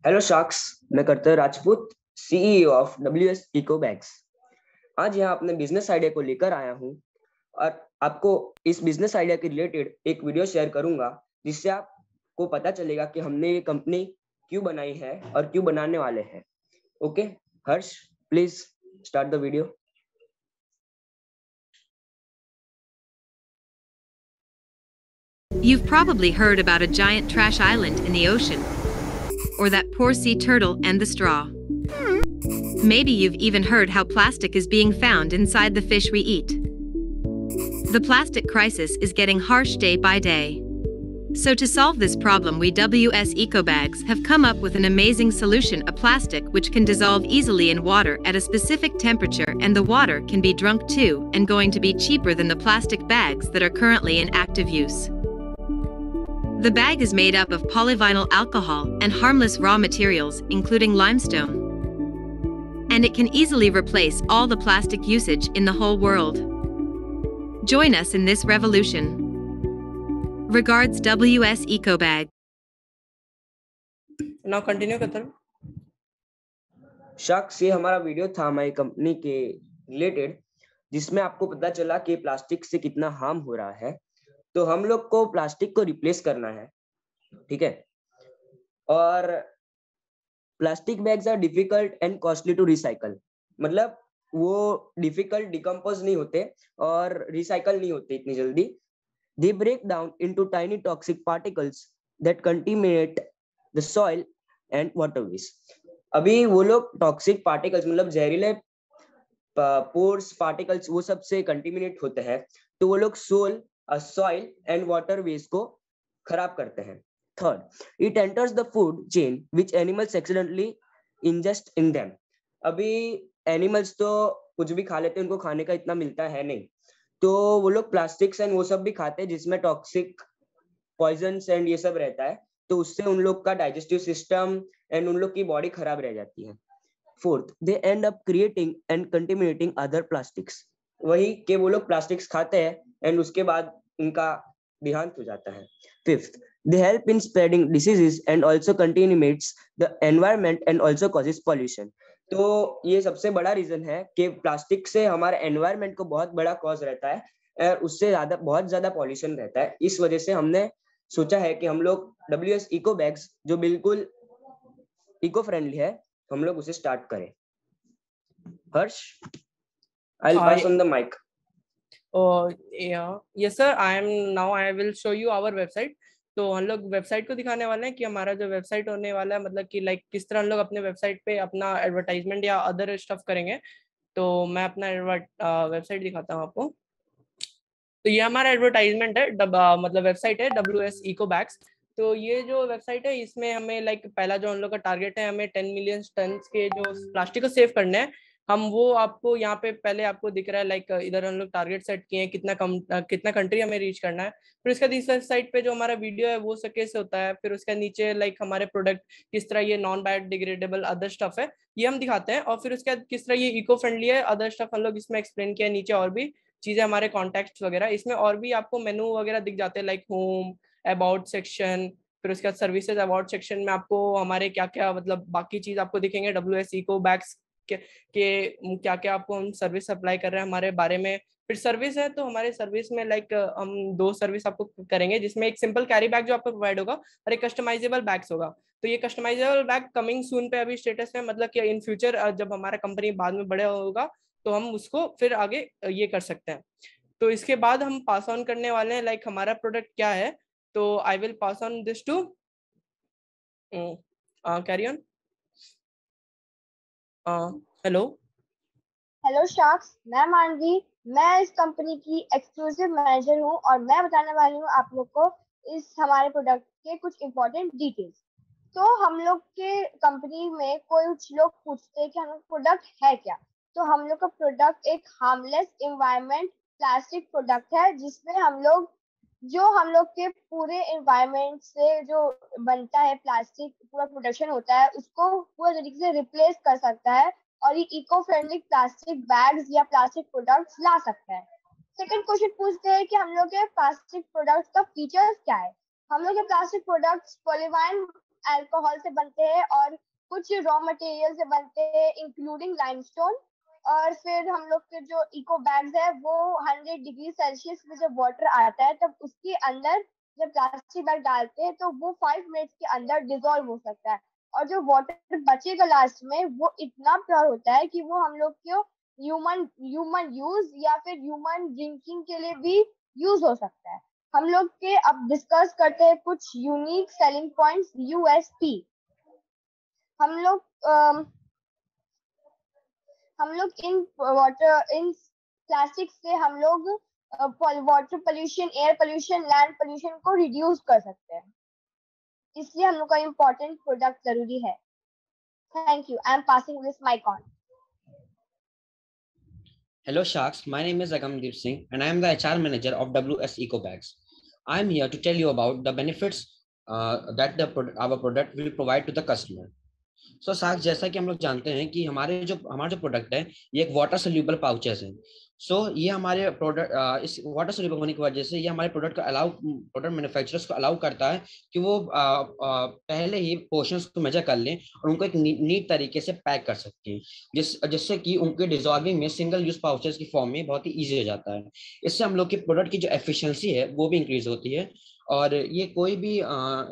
Hello sharks, मैं Kartar Rajput, CEO of WS eco bags. आज यहाँ अपने बिजनेस आइडिया को लेकर आया हूँ और आपको इस बिजनेस आइडिया के रिलेटेड एक वीडियो शेयर करूंगा, जिससे आपको पता चलेगा कि हमने ये कंपनी क्यों बनाई है और क्यों बनाने वाले हैं। Okay Harsh, please start the video. You've probably heard about a giant trash island in the ocean, or that poor sea turtle and the straw. Maybe you've even heard how plastic is being found inside the fish we eat. The plastic crisis is getting harsh day by day. So to solve this problem, we WS Ecobags have come up with an amazing solution, a plastic which can dissolve easily in water at a specific temperature, and the water can be drunk too, and going to be cheaper than the plastic bags that are currently in active use. The bag is made up of polyvinyl alcohol and harmless raw materials, including limestone. And it can easily replace all the plastic usage in the whole world. Join us in this revolution. Regards, WS Ecobag. Now continue करते sharks, ये हमारा video था हमारी company के related, जिसमें आपको पता चला कि प्लास्टिक से कितना हार्म हो रहा है। तो हम लोग को प्लास्टिक को रिप्लेस करना है, ठीक है। और plastic bags are difficult and costly to recycle, मतलब वो डिफिकल्ट डिकम्पोज नहीं होते और रिसाइकल नहीं होते इतनी जल्दी। They break down into tiny toxic particles that contaminate the soil and waterways. अभी वो लोग टॉक्सिक पार्टिकल्स, मतलब जहरीले पोर्स पार्टिकल्स, वो सब से कंटेमिनेट होते हैं, तो वो लोग सॉइल एंड वाटरवेज को खराब करते हैं। Third, it enters the food chain which animals accidentally ingest in them. अभी एनिमल्स तो कुछ भी खा लेते हैं, उनको खाने का इतना मिलता है नहीं, तो वो लोग प्लास्टिक्स एंड वो सब भी खाते हैं जिसमें टॉक्सिक पॉइजन्स एंड ये सब रहता है, तो उससे उन लोग का डाइजेस्टिव सिस्टम एंड उन लोग की बॉडी खराब रह जाती है। Fourth, they and up creating and contaminating other plastics. वही कि वो लोग प्लास्टिक्स खाते हैं एंड उसके बाद उनका देहांत हो जाता है। Fifth, they help in spreading diseases and also contaminates the environment and also causes pollution. तो ये सबसे बड़ा रीजन है कि प्लास्टिक से हमारे एनवायरनमेंट को बहुत बड़ा कॉज रहता है और उससे बहुत ज्यादा पॉल्यूशन रहता है। इस वजह से हमने सोचा है कि हम लोग WS इको बैग्स, जो बिल्कुल इको फ्रेंडली है, हम लोग उसे स्टार्ट करें। हर्ष, I'll pass on the mic. Yes sir, I will show you our website. तो हम लोग वेबसाइट को दिखाने वाले हैं कि हमारा जो वेबसाइट होने वाला है, मतलब कि लाइक किस तरह हम लोग अपने वेबसाइट पे अपना एडवर्टाइजमेंट या अदर स्टफ करेंगे। तो मैं अपना वेबसाइट दिखाता हूँ आपको। तो ये हमारा एडवर्टाइजमेंट है, मतलब वेबसाइट है WS Ecobags। तो ये जो वेबसाइट है, इसमें हमें लाइक पहला जो हम लोग का टारगेट है, हमें 10 मिलियन टन के जो प्लास्टिक को सेव करने हैं। हम वो आपको यहाँ पे पहले आपको दिख रहा है, लाइक इधर हम लोग टारगेट सेट किए हैं, कितना कंट्री हमें रीच करना है। फिर उसका दूसरा साइड पे जो हमारा वीडियो है वो कैसे होता है। फिर उसका नीचे लाइक हमारे प्रोडक्ट किस तरह ये नॉन बायोडिग्रेडेबल अदर स्टफ है, ये हम दिखाते हैं। और फिर उसके बाद किस तरह ये इको फ्रेंडली है अदर स्टफ हम लोग इसमें एक्सप्लेन किया है। नीचे और भी चीजें, हमारे कॉन्टेक्ट वगैरह, इसमें और भी आपको मेनू वगैरह दिख जाते हैं, लाइक होम, अबाउट सेक्शन। फिर उसके बाद सर्विसेज, अबाउट सेक्शन में आपको हमारे क्या क्या मतलब बाकी चीज आपको दिखेंगे, WS Ecobags के क्या क्या आपको हम सर्विस अप्लाई कर रहे हैं हमारे बारे में। फिर सर्विस है, तो हमारे सर्विस में लाइक हम 2 सर्विस आपको करेंगे, जिसमें एक सिंपल कैरी बैग जो आपको प्रोवाइड होगा और एक कस्टमाइजेबल बैग्स होगा। तो ये कस्टमाइजेबल बैग कमिंग सून पे अभी स्टेटस में, मतलब कि इन फ्यूचर जब हमारा कंपनी बाद में बड़े होगा तो हम उसको फिर आगे ये कर सकते हैं। तो इसके बाद हम पास ऑन करने वाले हैं लाइक हमारा प्रोडक्ट क्या है। तो I will pass on this to carry on. Hello sharks, मैं मानवी, मैं इस कंपनी की एक्सक्लूसिव मैनेजर हूँ और मैं बताने वाली हूँ आप लोग को इस हमारे प्रोडक्ट के कुछ इंपॉर्टेंट डिटेल्स। तो हम लोग के कंपनी में कुछ लोग पूछते हैं कि हम लोग प्रोडक्ट है क्या। तो हम लोग का प्रोडक्ट एक हार्मलेस एनवायरनमेंट प्लास्टिक प्रोडक्ट है, जिसमें हम लोग के पूरे एनवायरनमेंट से जो बनता है प्लास्टिक, पूरा प्रोडक्शन होता है, उसको पूरा तरीके से रिप्लेस कर सकता है और ये इको फ्रेंडली प्लास्टिक बैग्स या प्लास्टिक प्रोडक्ट्स ला सकता है। सेकंड क्वेश्चन पूछते हैं कि हम लोग के प्लास्टिक प्रोडक्ट्स का फीचर्स क्या है। हम लोग के प्लास्टिक प्रोडक्ट्स पॉलीवाइन अल्कोहल से बनते हैं और कुछ रॉ मटेरियल से बनते हैं इंक्लूडिंग लाइमस्टोन। और फिर हम लोग के जो इको बैग्स है वो 100 डिग्री सेल्सियस में जब वाटर आता है तब उसके अंदर जब प्लास्टिक बैग डालते हैं तो वो 5 मिनट्स के अंदर डिसॉल्व हो सकता है। और जो वाटर बचेगा लास्ट में वो इतना प्योर होता है कि वो हम लोग को ह्यूमन यूज या फिर ह्यूमन ड्रिंकिंग के लिए भी यूज हो सकता है। हम लोग के अब डिस्कस करते हैं कुछ यूनिक सेलिंग पॉइंट्स यूएसपी। हम लोग इन प्लास्टिक से हम लोग water pollution, air pollution, land pollution को रिड्यूस कर सकते हैं, इसलिए हम लोग का इम्पोर्टेंट प्रोडक्ट जरूरी है। Thank you. I am passing this mic on. Hello Sharks, my name is Agamdeep Singh and I am the HR manager of WS Ecobags. I am here to tell you about the benefits that our product will provide to the customer. सो साक्ष, जैसा कि हम लोग जानते हैं कि हमारा जो प्रोडक्ट है ये एक वाटर सोल्यूबल पाउचेस है। ये हमारे प्रोडक्ट इस वाटर सोल्यूबल होने की वजह से ये हमारे प्रोडक्ट मैन्युफैक्चरर्स को अलाउ करता है कि वो पहले ही पोर्शंस को मेजर कर लें और उनको एक नीट तरीके से पैक कर सकते हैं, जिससे कि उनके डिजॉल्विंग में सिंगल यूज पाउचेस की फॉर्म में बहुत ही ईजी हो जाता है। इससे हम लोग की प्रोडक्ट की जो एफिशिएंसी है वो भी इंक्रीज होती है। और ये कोई भी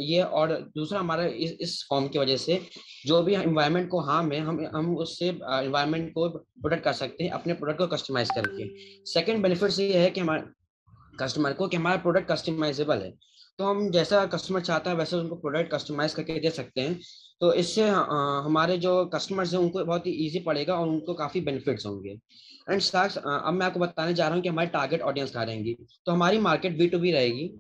ये और दूसरा हमारा इस फॉर्म की वजह से जो भी एनवायरनमेंट को हार्म है हम उससे एनवायरनमेंट को प्रोटेक्ट कर सकते हैं अपने प्रोडक्ट को कस्टमाइज करके। सेकंड बेनिफिट ये है कि हमारे कस्टमर को कि हमारा प्रोडक्ट कस्टमाइजेबल है, तो हम जैसा कस्टमर चाहता है वैसे उनको प्रोडक्ट कस्टमाइज करके दे सकते हैं। तो इससे हमारे जो कस्टमर्स हैं उनको बहुत ही ईजी पड़ेगा और उनको काफ़ी बेनिफिट्स होंगे। एंड साक्ष, अब मैं आपको बताने जा रहा हूँ कि हमारी टारगेट ऑडियंस कहाँ रहेंगी। तो हमारी मार्केट B2B रहेगी।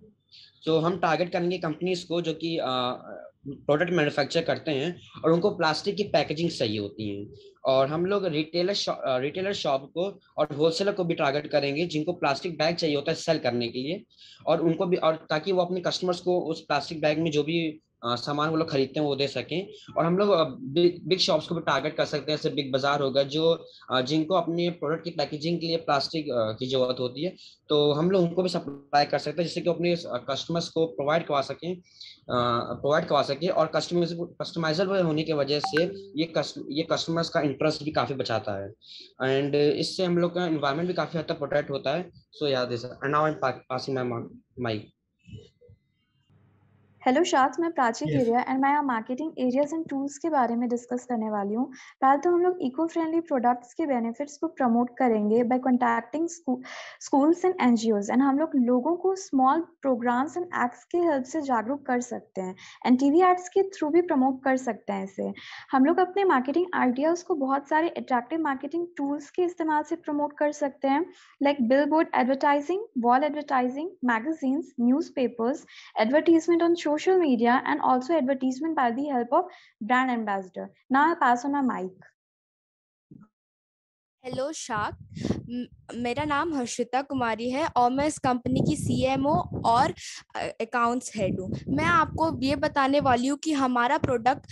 तो हम टारगेट करेंगे कंपनीज को जो कि प्रोडक्ट मैन्युफैक्चर करते हैं और उनको प्लास्टिक की पैकेजिंग चाहिए होती है। और हम लोग रिटेलर शॉप को और होलसेलर को भी टारगेट करेंगे जिनको प्लास्टिक बैग चाहिए होता है सेल करने के लिए, और उनको भी, और ताकि वो अपने कस्टमर्स को उस प्लास्टिक बैग में जो भी सामान वो लोग खरीदते हैं वो दे सकें। और हम लोग बिग शॉप्स को भी टारगेट कर सकते हैं, जैसे बिग बाजार होगा जो जिनको अपने प्रोडक्ट की पैकेजिंग के लिए प्लास्टिक की जरूरत होती है, तो हम लोग उनको भी सप्लाई कर सकते हैं जिससे कि अपने कस्टमर्स को प्रोवाइड करवा सकें और कस्टमाइजेबल होने की वजह से ये कस्टमर्स का इंटरेस्ट भी काफ़ी बचाता है। एंड इससे हम लोग का एनवायरनमेंट भी काफ़ी हद तक प्रोटेक्ट होता है। सो याद है sir, and now I am passing my mic. Hello sharks, मैं प्राची खेरिया एंड मैं यहाँ मार्केटिंग एरियाज एंड टूल्स के बारे में डिस्कस करने वाली हूँ। पहले तो हम लोग इको फ्रेंडली प्रोडक्ट्स के बेनिफिट्स को प्रमोट करेंगे by contacting schools and NGOs, and हम लोग लोगों को स्मॉल प्रोग्राम्स एंड एक्ट्स के हेल्प से जागरूक कर सकते हैं एंड टीवी एड्स के थ्रू भी प्रमोट कर सकते हैं इसे। हम लोग अपने मार्केटिंग आइडियाज को बहुत सारे अट्रैक्टिव मार्केटिंग टूल्स के इस्तेमाल से प्रमोट कर सकते हैं, like billboard advertising, wall advertising, magazines, newspapers, advertisement on social media, and also advertisement by the help of brand ambassador. Now I pass on my mic. Hello shark, मेरा नाम हर्षिता कुमारी है और मैं इस कंपनी की CMO और अकाउंट्स हेड हूँ। मैं आपको ये बताने वाली हूँ कि हमारा प्रोडक्ट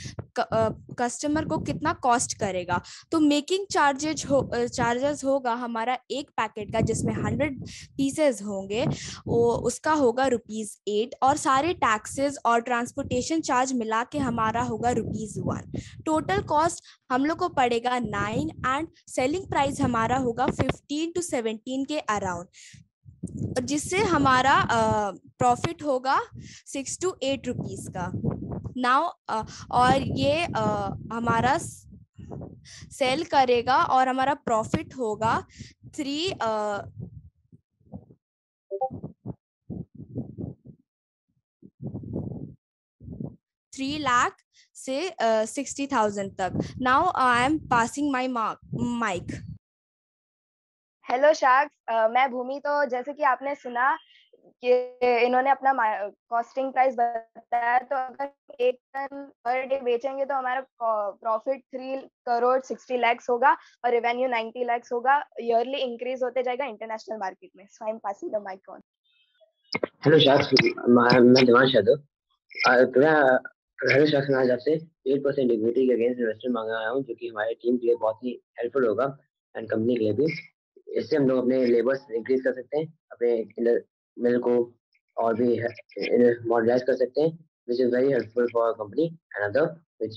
कस्टमर को कितना कॉस्ट करेगा। तो मेकिंग चार्जेस होगा हमारा एक पैकेट का जिसमें 100 पीसेस होंगे, उसका होगा ₹8 और सारे टैक्सेस और ट्रांसपोर्टेशन चार्ज मिला के हमारा होगा ₹1। टोटल कॉस्ट हम लोग को पड़ेगा 9 एंड सेलिंग प्राइस हमारा होगा 15 to 17 के अराउंड, जिससे हमारा प्रॉफिट होगा 6 to 8 रुपीस का। नाउ और ये हमारा सेल करेगा और हमारा प्रॉफिट होगा 3 लाख से 60,000 तक। Now I am passing my mic. Hello sharks, मैं भूमि। तो जैसे कि आपने सुना कि इन्होंने अपना कॉस्टिंग प्राइस बताया, तो अगर 1 टन पर डे बेचेंगे तो हमारा प्रॉफिट 3 करोड़ 60 लाख होगा और रेवेन्यू 90 लाख होगा। ईयरली इंक्रीज होते जाएगा इंटरनेशनल मार्केट में। So I am passing the mic on. Hello sharks, मैं दिवांश यादव। हेलो शार्क्स, मैं आज आपसे 8% इक्विटी के अगेंस्ट इन्वेस्टमेंट मांग रहा हूँ, जो कि हमारे टीम के लिए बहुत ही हेल्पफुल होगा एंड कंपनी के लिए भी। इससे हम लोग अपने लेबर्स इंक्रीज कर सकते हैं, अपने मिल को और भी मॉडर्नाइज कर सकते हैं, which is very helpful for our company. Another which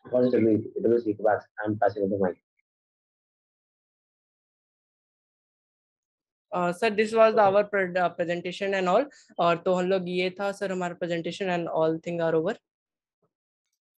for the WS Ecobags, I'm passing the mic. Sir this was our presentation and all, और तो हम लोग ये था सर हमारा presentation and all thing are over.